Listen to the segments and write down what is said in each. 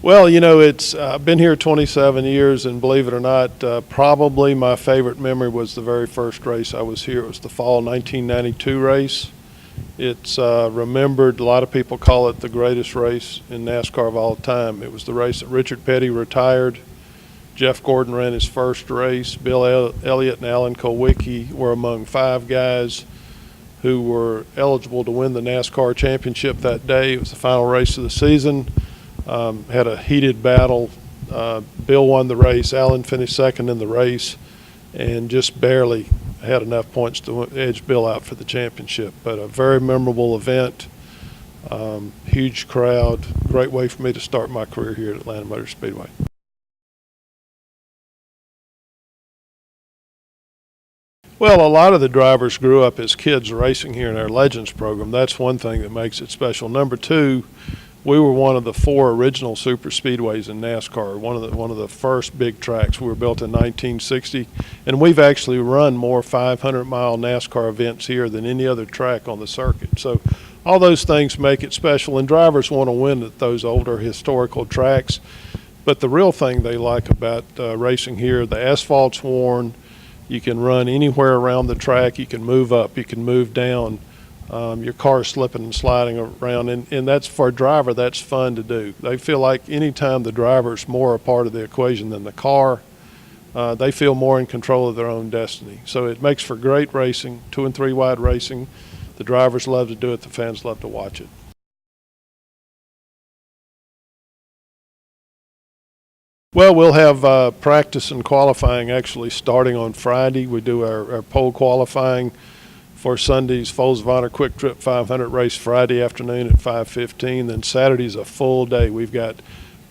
Well, you know, I've been here 27 years, and believe it or not, probably my favorite memory was the very first race I was here. It was the fall 1992 race. It's remembered, a lot of people call it the greatest race in NASCAR of all time. It was the race that Richard Petty retired. Jeff Gordon ran his first race. Bill Elliott and Alan Kulwicki were among 5 guys who were eligible to win the NASCAR championship that day. It was the final race of the season. Had a heated battle. Bill won the race. Alan finished second in the race and just barely had enough points to edge Bill out for the championship. But a very memorable event, huge crowd, great way for me to start my career here at Atlanta Motor Speedway. Well, a lot of the drivers grew up as kids racing here in our Legends program. That's one thing that makes it special. Number two, we were one of the 4 original super speedways in NASCAR, one of the first big tracks. We were built in 1960, and we've actually run more 500-mile NASCAR events here than any other track on the circuit. So all those things make it special, and drivers want to win at those older historical tracks. But the real thing they like about racing here, the asphalt's worn. You can run anywhere around the track. You can move up. You can move down. Your car's slipping and sliding around, and that's, for a driver, that's fun to do. They feel like anytime the driver's more a part of the equation than the car, they feel more in control of their own destiny. So it makes for great racing, 2 and 3 wide racing. The drivers love to do it. The fans love to watch it. Well, we'll have practice and qualifying actually starting on Friday. We do our pole qualifying for Sunday's Folds of Honor Quick Trip 500 race Friday afternoon at 5:15. Then Saturday's a full day. We've got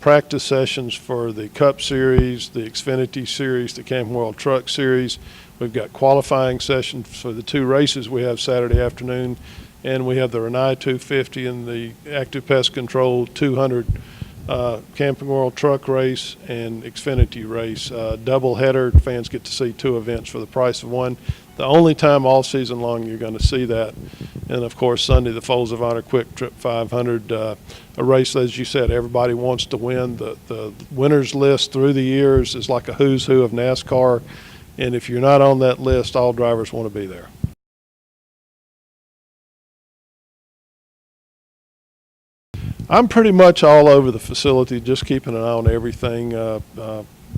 practice sessions for the Cup Series, the Xfinity Series, the Camping World Truck Series. We've got qualifying sessions for the 2 races we have Saturday afternoon, and we have the Renai 250 and the Active Pest Control 200 Camping World Truck Race and Xfinity Race. Double header. Fans get to see 2 events for the price of 1. The only time all season long you're going to see that. And, of course, Sunday, the Folds of Honor Quick Trip 500, a race, as you said, everybody wants to win. The winners list through the years is like a who's who of NASCAR, and if you're not on that list, all drivers want to be there. I'm pretty much all over the facility, just keeping an eye on everything,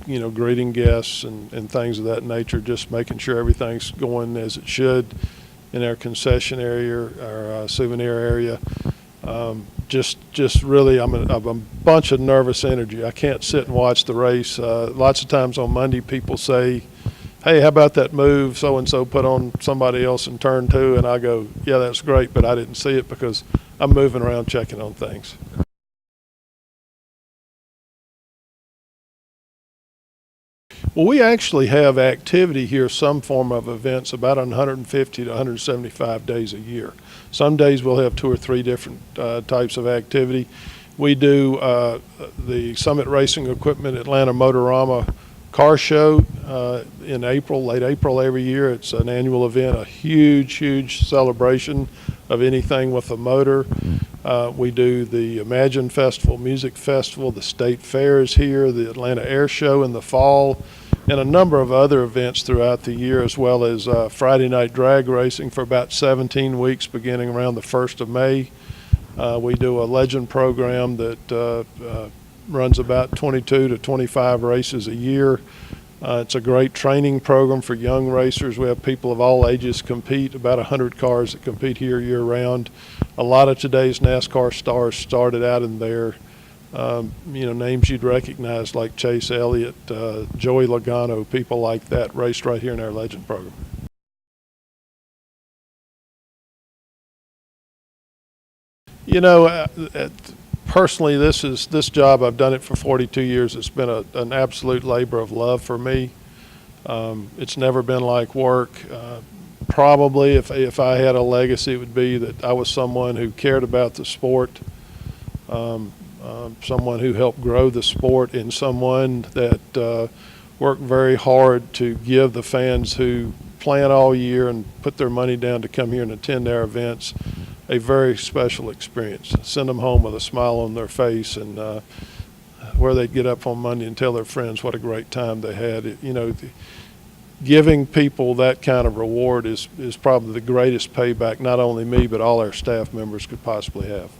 you know, greeting guests and things of that nature, just making sure everything's going as it should in our concession area, our souvenir area. Just really, I'm a bunch of nervous energy. I can't sit and watch the race. Lots of times on Monday, people say, hey, how about that move so-and-so put on somebody else in turn 2? And I go, yeah, that's great, but I didn't see it because I'm moving around checking on things. Well, we actually have activity here, some form of events, about 150 to 175 days a year. Some days we'll have 2 or 3 different types of activity. We do the Summit Racing Equipment Atlanta Motorama car show in April, late April every year. It's an annual event, a huge celebration of anything with a motor. We do the Imagine Festival, Music Festival, the State Fairs here, the Atlanta Air Show in the fall, and a number of other events throughout the year, as well as Friday night drag racing for about 17 weeks beginning around the 1st of May. We do a legend program that runs about 22 to 25 races a year. It's a great training program for young racers. We have people of all ages compete, about 100 cars that compete here year-round. A lot of today's NASCAR stars started out in there. You know, names you'd recognize like Chase Elliott, Joey Logano, people like that raced right here in our Legend program. You know, personally, this job, I've done it for 42 years. It's been an absolute labor of love for me. It's never been like work. Probably if I had a legacy, it would be that I was someone who cared about the sport, someone who helped grow the sport, and someone that worked very hard to give the fans who plan all year and put their money down to come here and attend our events a very special experience. Send them home with a smile on their face and where they'd get up on Monday and tell their friends what a great time they had. Giving people that kind of reward is probably the greatest payback not only me but all our staff members could possibly have.